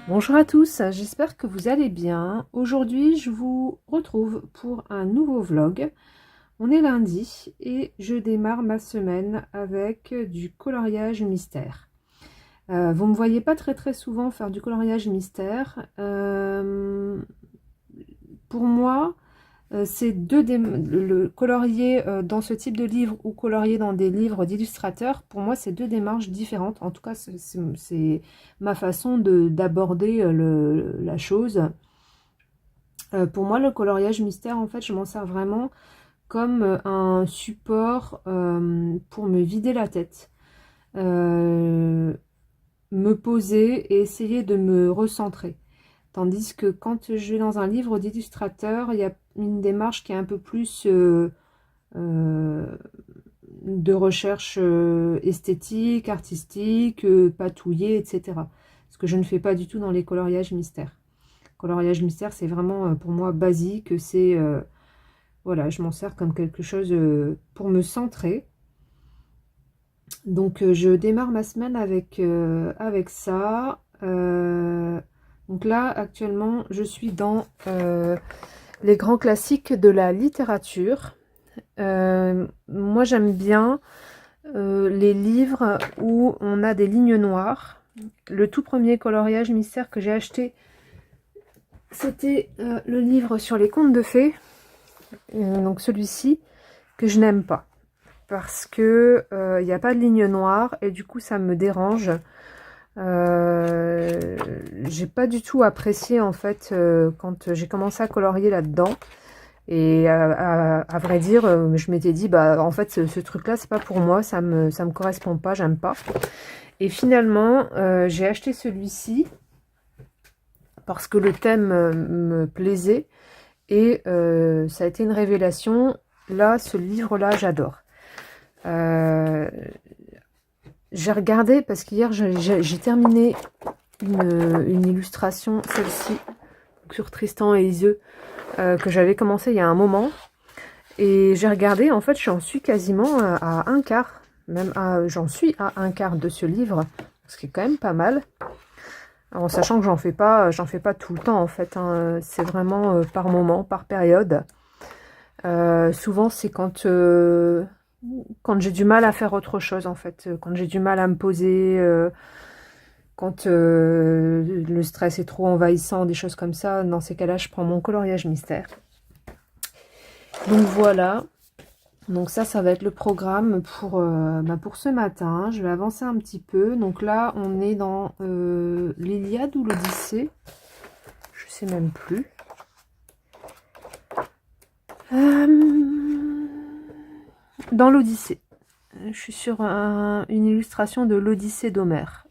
Bonjour à tous, j'espère que vous allez bien. Aujourd'hui, je vous retrouve pour un nouveau vlog. On est lundi et je démarre ma semaine avec du coloriage mystère. Vous ne me voyez pas très souvent faire du coloriage mystère. Pour moi, c'est le colorier dans ce type de livre ou colorier dans des livres d'illustrateurs, pour moi, c'est deux démarches différentes. En tout cas, c'est ma façon d'aborder la chose. Pour moi, le coloriage mystère, en fait, je m'en sers vraiment comme un support pour me vider la tête, me poser et essayer de me recentrer. Tandis que quand je vais dans un livre d'illustrateur, il y a une démarche qui est un peu plus euh, de recherche esthétique, artistique, patouillée, etc. Ce que je ne fais pas du tout dans les coloriages mystères. Coloriage mystère, c'est vraiment pour moi basique, c'est voilà, je m'en sers comme quelque chose pour me centrer. Donc je démarre ma semaine avec ça. Donc là, actuellement, je suis dans les grands classiques de la littérature. Moi, j'aime bien les livres où on a des lignes noires. Le tout premier coloriage mystère que j'ai acheté, c'était le livre sur les contes de fées. Donc celui-ci que je n'aime pas. Parce que il n'y a pas de ligne noire et du coup ça me dérange. J'ai pas du tout apprécié en fait quand j'ai commencé à colorier là-dedans. Et à vrai dire, je m'étais dit, bah en fait ce truc-là c'est pas pour moi, ça me correspond pas, j'aime pas. Et finalement, j'ai acheté celui-ci parce que le thème me plaisait et ça a été une révélation. Là, ce livre-là, j'adore. J'ai regardé parce qu'hier j'ai terminé une illustration, celle-ci, sur Tristan et Iseult, que j'avais commencé il y a un moment. Et j'ai regardé, en fait, j'en suis quasiment à un quart, même j'en suis à un quart de ce livre, ce qui est quand même pas mal. En sachant que j'en fais pas tout le temps en fait, hein. C'est vraiment par moment, par période. Souvent c'est quand j'ai du mal à faire autre chose en fait, quand j'ai du mal à me poser, quand le stress est trop envahissant, des choses comme ça. Dans ces cas-là, je prends mon coloriage mystère. Donc voilà. Donc ça va être le programme pour ce matin. Je vais avancer un petit peu. Donc là, on est dans l'Iliade ou l'Odyssée. Je sais même plus. Dans l'Odyssée. Je suis sur une illustration de l'Odyssée d'Homère.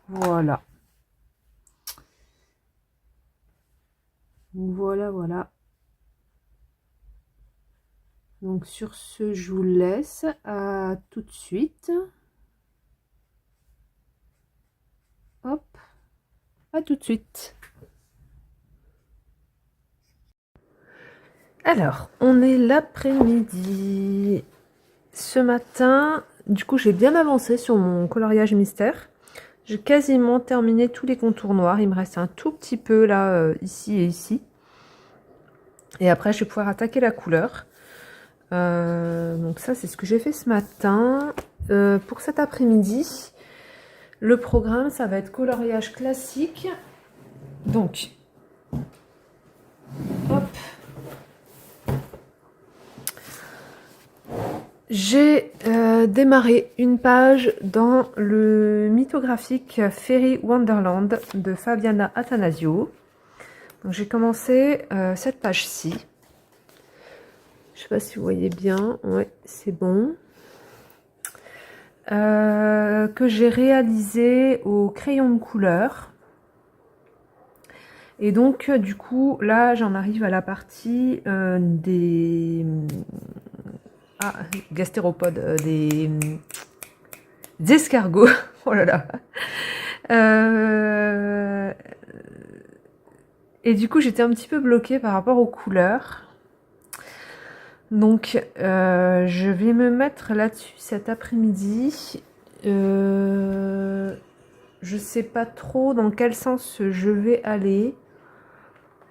Voilà. Voilà. Donc sur ce, je vous laisse. À tout de suite. Hop. À tout de suite. Alors, on est l'après-midi. Ce matin, du coup, j'ai bien avancé sur mon coloriage mystère. J'ai quasiment terminé tous les contours noirs. Il me reste un tout petit peu là, ici et ici. Et après, je vais pouvoir attaquer la couleur. Donc ça, c'est ce que j'ai fait ce matin. Pour cet après-midi, le programme, ça va être coloriage classique. Donc, hop. J'ai démarré une page dans le mythographique Fairy Wonderland de Fabiana Attanasio. Donc j'ai commencé cette page-ci. Je ne sais pas si vous voyez bien. Ouais, c'est bon. Que j'ai réalisé au crayon de couleur. Et donc, du coup, là, j'en arrive à la partie des gastéropodes, des escargots. Oh là là. Et du coup, j'étais un petit peu bloquée par rapport aux couleurs. Donc, je vais me mettre là-dessus cet après-midi. je sais pas trop dans quel sens je vais aller.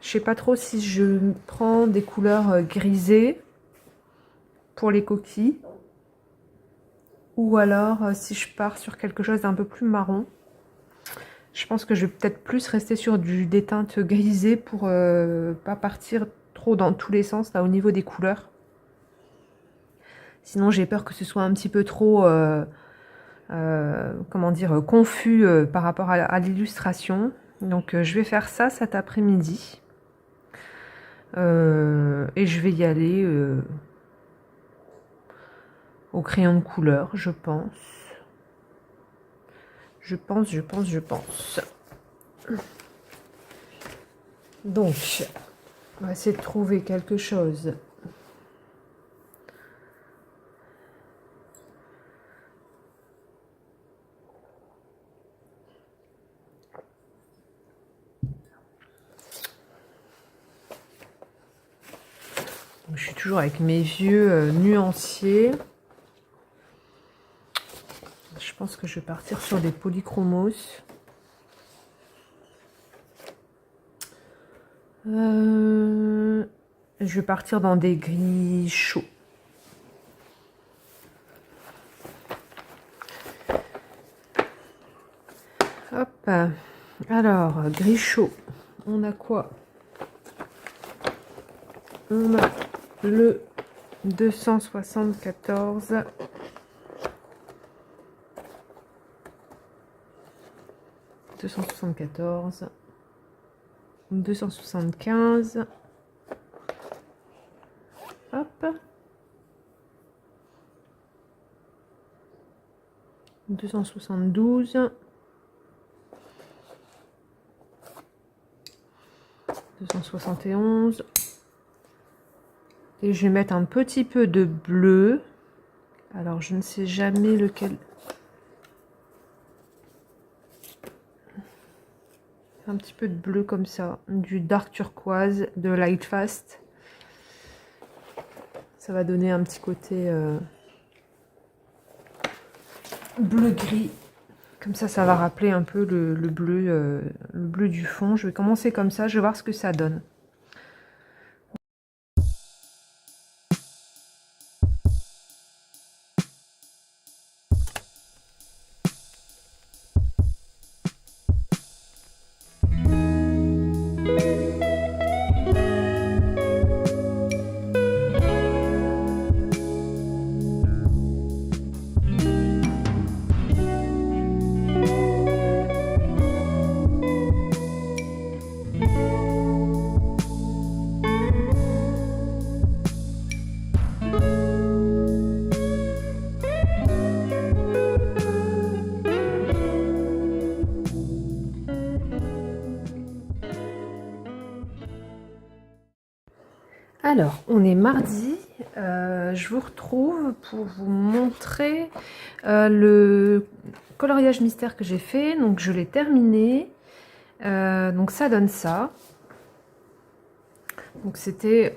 Je sais pas trop si je prends des couleurs grisées pour les coquilles ou alors si je pars sur quelque chose d'un peu plus marron. Je pense que je vais peut-être plus rester sur des teintes grisées pour pas partir trop dans tous les sens là au niveau des couleurs. Sinon j'ai peur que ce soit un petit peu trop comment dire, confus par rapport à l'illustration. Donc je vais faire ça cet après-midi. Et je vais y aller au crayon de couleur, je pense. Je pense. Donc, on va essayer de trouver quelque chose. Je suis toujours avec mes vieux nuanciers. Je pense que je vais partir sur des polychromos. Je vais partir dans des gris chauds. Hop. Alors, gris chaud. On a quoi? On a le 274. 275, hop, 272, 271, et je vais mettre un petit peu de bleu. Alors je ne sais jamais lequel. Un petit peu de bleu comme ça, du dark turquoise, de light fast. Ça va donner un petit côté bleu-gris. Comme ça va rappeler un peu le bleu du fond. Je vais commencer comme ça, je vais voir ce que ça donne. Alors, on est mardi, je vous retrouve pour vous montrer le coloriage mystère que j'ai fait. Donc je l'ai terminé, donc ça donne ça. Donc c'était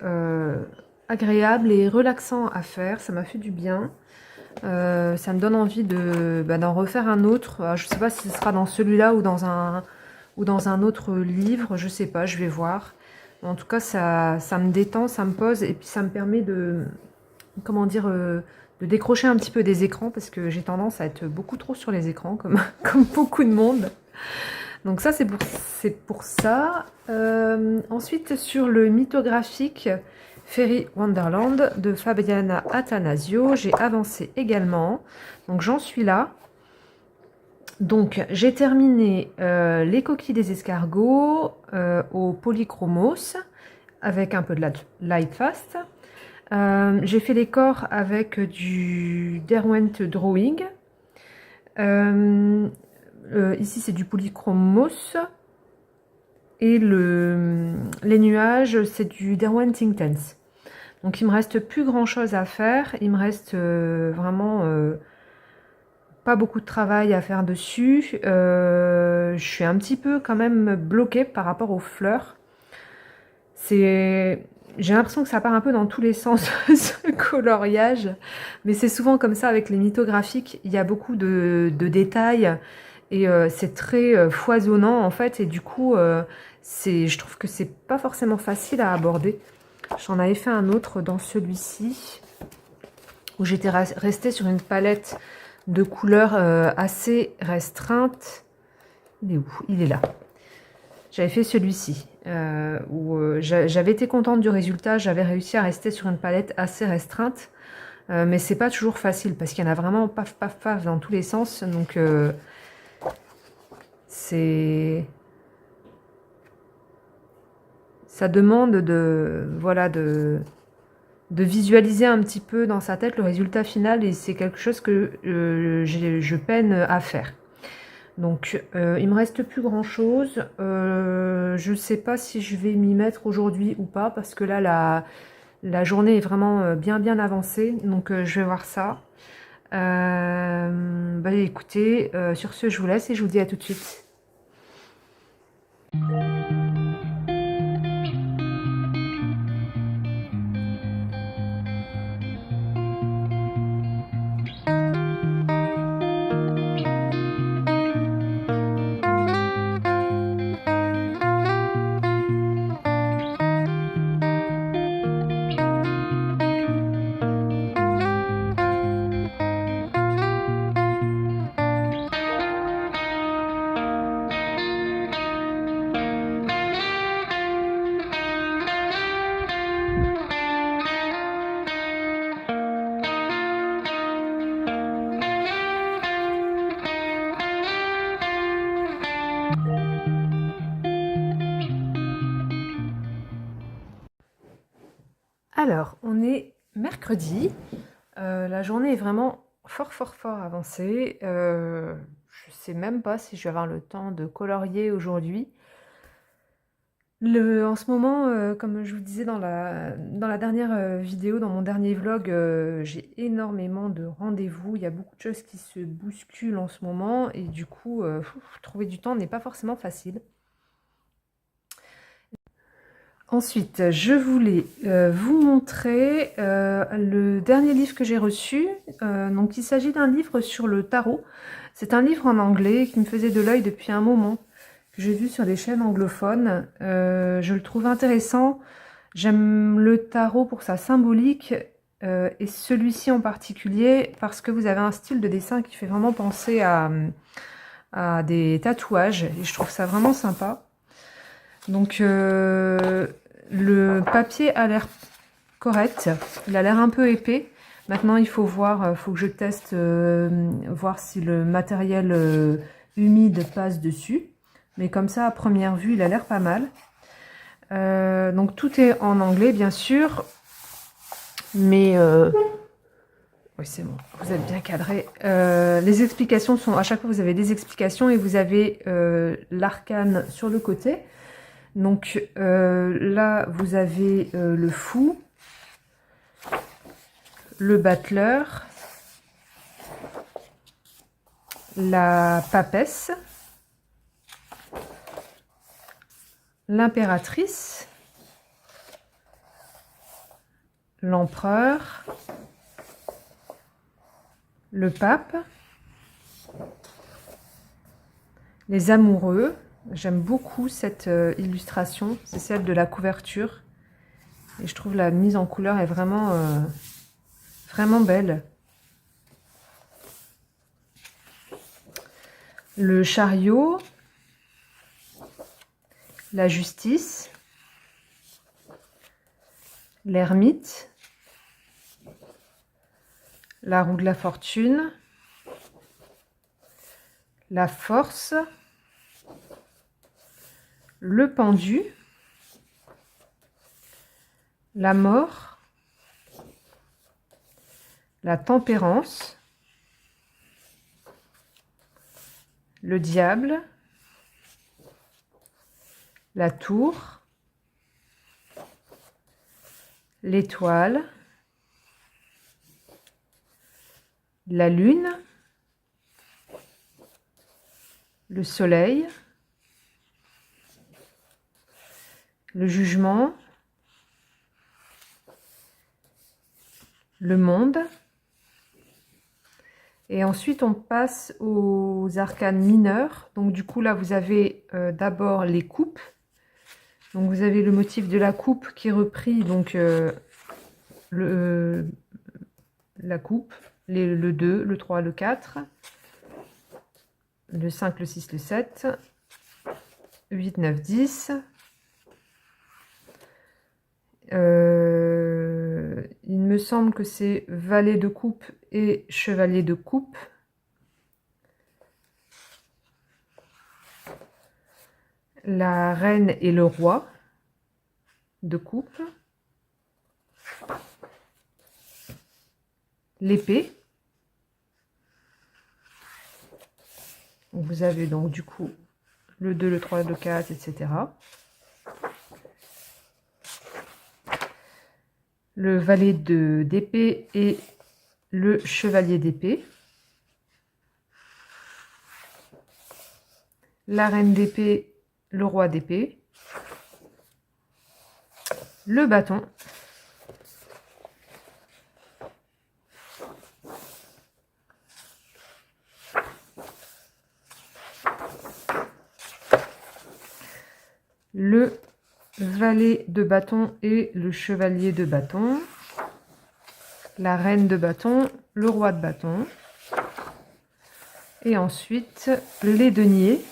agréable et relaxant à faire, ça m'a fait du bien. Ça me donne envie d'en refaire un autre. Je ne sais pas si ce sera dans celui-là ou dans un autre livre, je ne sais pas, je vais voir. En tout cas, ça me détend, ça me pose et puis ça me permet de, comment dire, de décrocher un petit peu des écrans parce que j'ai tendance à être beaucoup trop sur les écrans comme beaucoup de monde. Donc ça, c'est pour ça. Ensuite, sur le mythographique Fairy Wonderland de Fabiana Attanasio, j'ai avancé également. Donc j'en suis là. Donc j'ai terminé les coquilles des escargots au polychromos avec un peu de light fast. J'ai fait les corps avec du Derwent Drawing. Ici c'est du polychromos. Et les nuages c'est du Derwent Intense. Donc il me reste plus grand chose à faire. Il me reste vraiment pas beaucoup de travail à faire dessus. Je suis un petit peu quand même bloquée par rapport aux fleurs. J'ai l'impression que ça part un peu dans tous les sens ce coloriage, mais c'est souvent comme ça avec les mythographiques. Il y a beaucoup de détails Et c'est très foisonnant en fait, et du coup, je trouve que c'est pas forcément facile à aborder. J'en avais fait un autre dans celui-ci, où j'étais restée sur une palette de couleurs assez restreinte. Il est où? Il est là. J'avais fait celui-ci, où j'avais été contente du résultat, j'avais réussi à rester sur une palette assez restreinte, mais c'est pas toujours facile, parce qu'il y en a vraiment paf, paf, paf dans tous les sens, donc ça demande voilà, de visualiser un petit peu dans sa tête le résultat final, et c'est quelque chose que je peine à faire. Donc, il me reste plus grand chose. Je ne sais pas si je vais m'y mettre aujourd'hui ou pas, parce que là, la journée est vraiment bien avancée. Donc, je vais voir ça. Bah, écoutez, sur ce, je vous laisse et je vous dis à tout de suite. Alors, on est mercredi. La journée est vraiment fort avancée. Je ne sais même pas si je vais avoir le temps de colorier aujourd'hui. En ce moment, comme je vous disais dans la dernière vidéo, dans mon dernier vlog, j'ai énormément de rendez-vous. Il y a beaucoup de choses qui se bousculent en ce moment, et du coup, trouver du temps n'est pas forcément facile. Ensuite, je voulais vous montrer le dernier livre que j'ai reçu. Donc, il s'agit d'un livre sur le tarot. C'est un livre en anglais qui me faisait de l'œil depuis un moment, que j'ai vu sur des chaînes anglophones. Je le trouve intéressant. J'aime le tarot pour sa symbolique, et celui-ci en particulier parce que vous avez un style de dessin qui fait vraiment penser à des tatouages, et je trouve ça vraiment sympa. Donc le papier a l'air correct, il a l'air un peu épais. Maintenant il faut voir, faut que je teste, voir si le matériel humide passe dessus. Mais comme ça, à première vue, il a l'air pas mal. Donc tout est en anglais bien sûr, mais oui, c'est bon, vous êtes bien cadré. Les explications sont, à chaque fois vous avez des explications, et vous avez l'arcane sur le côté. Donc là, vous avez le fou, le battleur, la papesse, l'impératrice, l'empereur, le pape, les amoureux. J'aime beaucoup cette illustration, c'est celle de la couverture. Et je trouve la mise en couleur est vraiment, vraiment belle. Le chariot, la justice, l'ermite, la roue de la fortune, la force, le pendu, la mort, la tempérance, le diable, la tour, l'étoile, la lune, le soleil, le jugement, le monde Et ensuite, on passe aux arcanes mineures. Donc du coup, là, vous avez d'abord les coupes. Donc vous avez le motif de la coupe qui est repris, donc la coupe, le 2, le 3, le 4, le 5, le 6, le 7, 8, 9, 10. Il me semble que c'est valet de coupe et chevalier de coupe. La reine et le roi de coupe. L'épée. Vous avez donc du coup le 2, le 3, le 4, etc. Le valet d'épée et le chevalier d'épée. La reine d'épée, le roi d'épée. Le bâton. Le valet de bâton et le chevalier de bâton. La reine de bâton, le roi de bâton. Et ensuite, les deniers.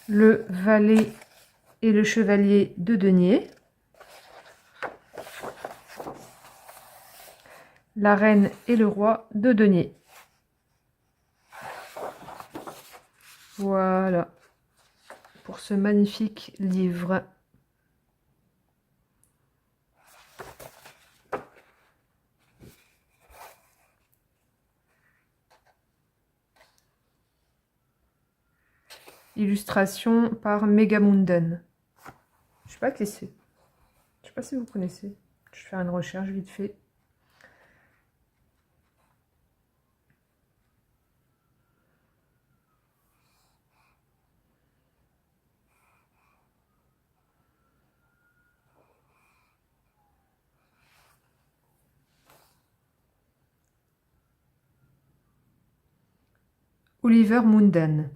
Le valet et le chevalier de denier. La reine et le roi de denier. Voilà pour ce magnifique livre. Illustration par Megamunden. Je sais pas qui c'est. Je sais pas si vous connaissez. Je vais faire une recherche vite fait. Oliver Munden.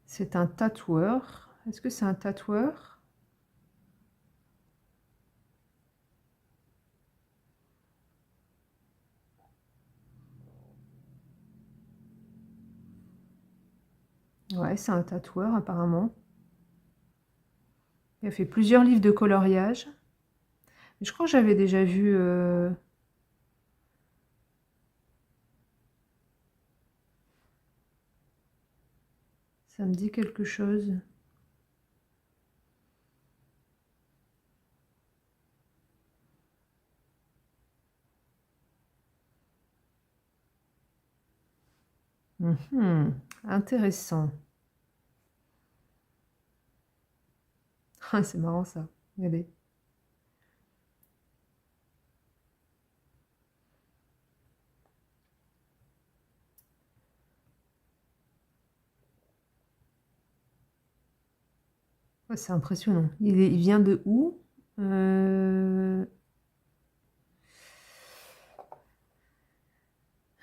C'est un tatoueur. Est-ce que c'est un tatoueur? Ouais, c'est un tatoueur apparemment. Il a fait plusieurs livres de coloriage. Je crois que j'avais déjà vu... Ça me dit quelque chose. Intéressant. Ah, c'est marrant ça. Regardez. Ouais, c'est impressionnant. Il vient de où? Ah,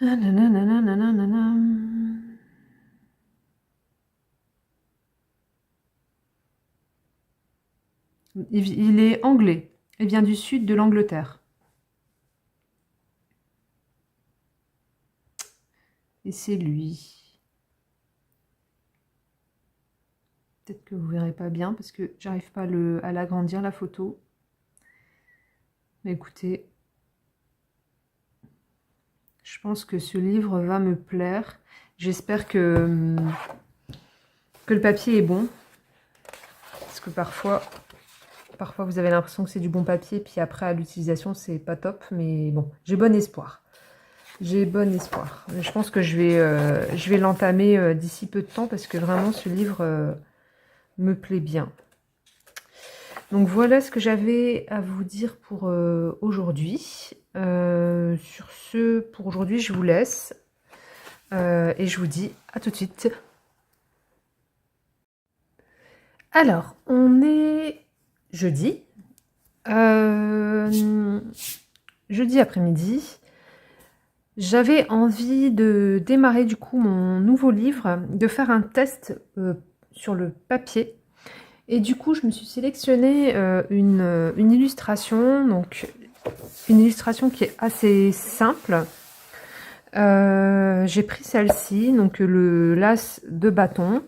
nanana. Il est anglais. Il vient du sud de l'Angleterre. Et c'est lui. Peut-être que vous ne verrez pas bien parce que j'arrive pas à l'agrandir la photo. Mais écoutez, je pense que ce livre va me plaire. J'espère que le papier est bon. Parce que parfois vous avez l'impression que c'est du bon papier, puis après à l'utilisation c'est pas top. Mais bon, j'ai bon espoir. J'ai bon espoir. Je pense que je vais l'entamer d'ici peu de temps parce que vraiment ce livre me plaît bien. Donc voilà ce que j'avais à vous dire pour aujourd'hui. Sur ce, pour aujourd'hui, je vous laisse. Et je vous dis à tout de suite. Alors, on est jeudi. Jeudi après-midi. J'avais envie de démarrer du coup mon nouveau livre, de faire un test sur le papier. Et du coup, je me suis sélectionné une illustration, donc une illustration qui est assez simple. J'ai pris celle-ci, donc le las de bâton.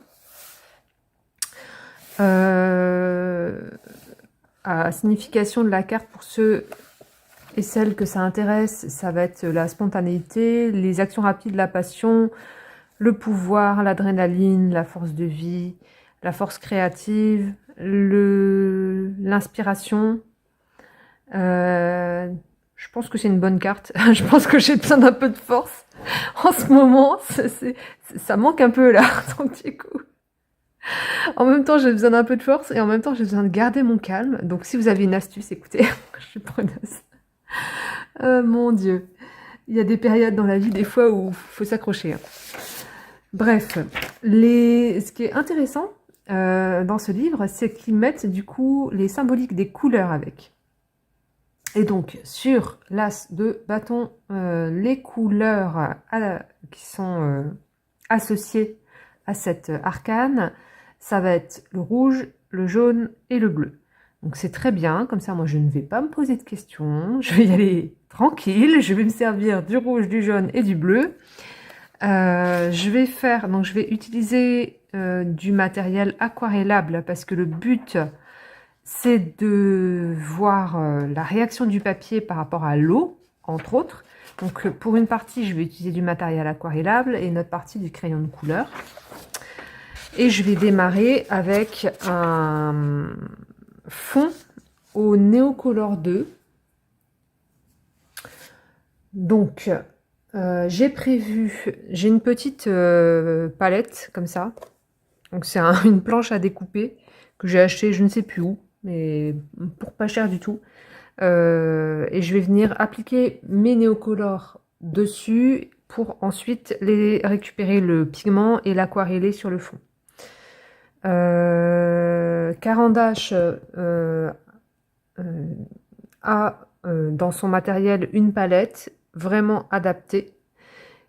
À signification de la carte pour ceux et celles que ça intéresse, ça va être la spontanéité, les actions rapides, la passion, le pouvoir, l'adrénaline, la force de vie, la force créative, l'inspiration. Je pense que c'est une bonne carte. Je pense que j'ai besoin d'un peu de force en ce moment. Ça manque un peu là, donc du coup. En même temps, j'ai besoin d'un peu de force et en même temps, j'ai besoin de garder mon calme. Donc, si vous avez une astuce, écoutez, je suis preneuse. Mon Dieu. Il y a des périodes dans la vie, des fois, où il faut s'accrocher. Bref, ce qui est intéressant dans ce livre, c'est qu'ils mettent du coup les symboliques des couleurs avec. Et donc, sur l'as de bâton, les couleurs qui sont associées à cette arcane, ça va être le rouge, le jaune et le bleu. Donc c'est très bien, comme ça moi je ne vais pas me poser de questions, je vais y aller tranquille, je vais me servir du rouge, du jaune et du bleu. Je vais utiliser du matériel aquarellable parce que le but c'est de voir la réaction du papier par rapport à l'eau, entre autres. Donc pour une partie, je vais utiliser du matériel aquarellable et une autre partie du crayon de couleur. Et je vais démarrer avec un fond au Neocolor 2. Donc, j'ai une petite palette comme ça. Donc c'est une planche à découper que j'ai achetée je ne sais plus où, mais pour pas cher du tout. Et je vais venir appliquer mes néocolores dessus pour ensuite récupérer le pigment et l'aquareller sur le fond. Caran d'Ache a dans son matériel une palette vraiment adaptée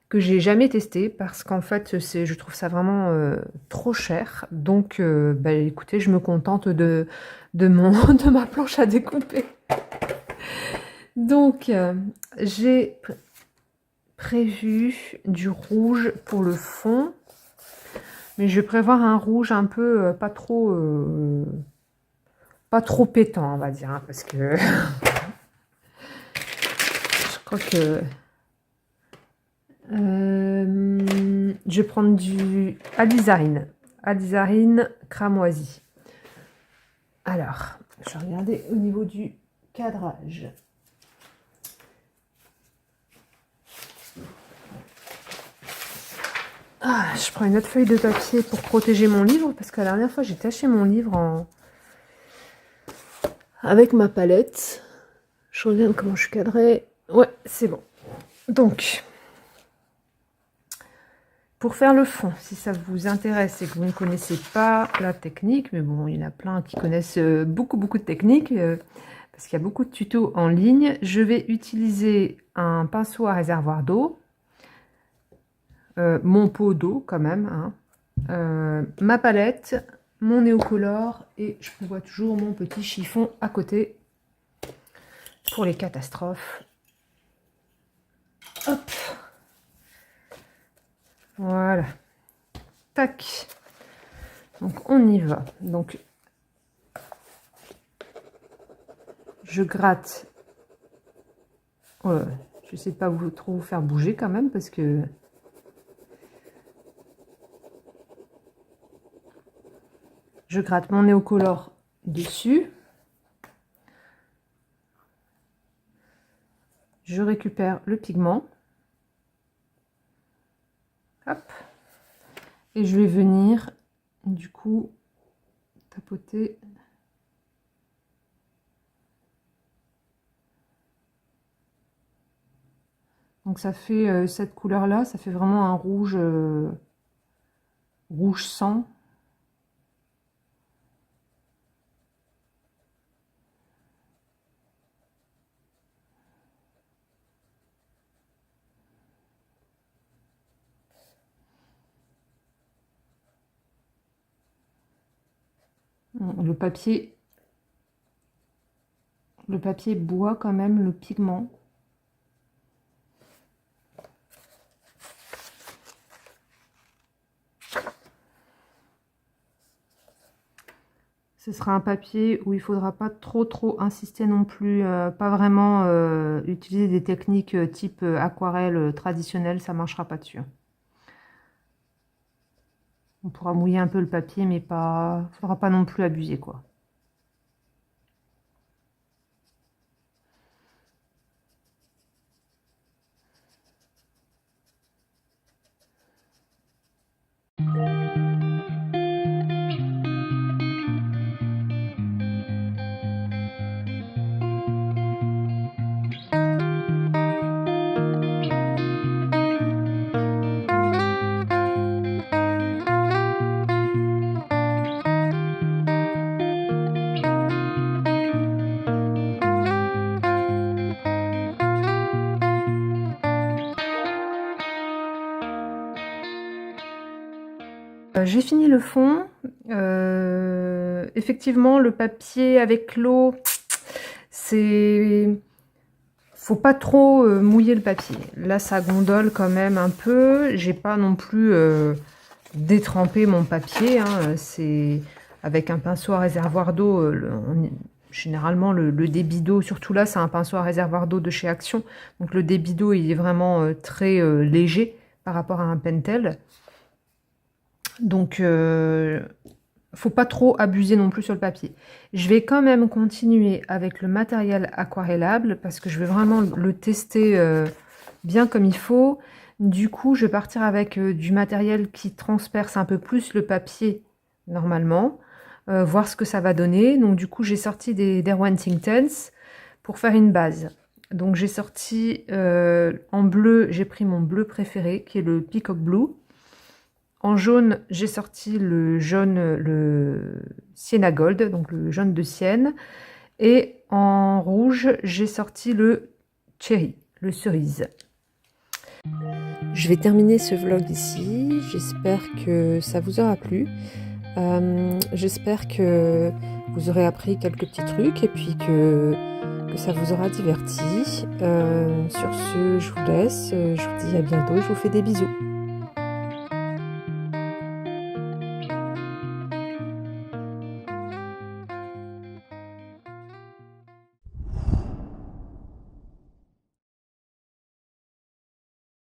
que j'ai jamais testée parce qu'en fait je trouve ça vraiment trop cher. Donc bah, écoutez, je me contente de ma planche à découper. Donc j'ai prévu du rouge pour le fond, mais je vais prévoir un rouge un peu pas trop pétant, on va dire, hein, parce que je crois que je vais prendre du alizarine cramoisi. Alors, je vais regarder au niveau du cadrage. Je prends une autre feuille de papier pour protéger mon livre, parce que la dernière fois, j'ai taché mon livre avec ma palette. Je regarde comment je suis cadrée. Ouais, c'est bon. Donc, pour faire le fond, si ça vous intéresse et que vous ne connaissez pas la technique, mais bon, il y en a plein qui connaissent beaucoup de techniques, parce qu'il y a beaucoup de tutos en ligne, je vais utiliser un pinceau à réservoir d'eau, mon pot d'eau quand même, hein, ma palette, mon néocolore, et je prévois toujours mon petit chiffon à côté pour les catastrophes. Hop. Voilà. Tac. Donc on y va. Donc je gratte. Je ne sais pas trop vous faire bouger quand même parce que je gratte mon néocolore dessus. Je récupère le pigment. Hop. Et je vais venir du coup tapoter Donc ça fait cette couleur-là, ça fait vraiment un rouge, rouge sang. Le papier boit quand même le pigment. Ce sera un papier où il ne faudra pas trop insister non plus, pas vraiment utiliser des techniques type aquarelle traditionnelle, ça ne marchera pas dessus. On pourra mouiller un peu le papier, mais pas, faudra pas non plus abuser, quoi. J'ai fini le fond. Effectivement, le papier avec l'eau, c'est... Faut pas trop mouiller le papier. Là, ça gondole quand même un peu. J'ai pas non plus détrempé mon papier. Hein. C'est avec un pinceau à réservoir d'eau. Généralement, le débit d'eau, surtout là, c'est un pinceau à réservoir d'eau de chez Action. Donc le débit d'eau, il est vraiment très léger par rapport à un Pentel. Donc, faut pas trop abuser non plus sur le papier. Je vais quand même continuer avec le matériel aquarellable parce que je vais vraiment le tester bien comme il faut. Du coup, je vais partir avec du matériel qui transperce un peu plus le papier normalement, voir ce que ça va donner. Donc du coup, j'ai sorti des Derwent Inktense pour faire une base. Donc j'ai sorti en bleu, j'ai pris mon bleu préféré qui est le Peacock Blue. En jaune, j'ai sorti le jaune, le Sienna Gold, donc le jaune de Sienne. Et en rouge, j'ai sorti le Cherry, le cerise. Je vais terminer ce vlog ici. J'espère que ça vous aura plu. J'espère que vous aurez appris quelques petits trucs et puis que ça vous aura diverti. Sur ce, je vous laisse. Je vous dis à bientôt et je vous fais des bisous.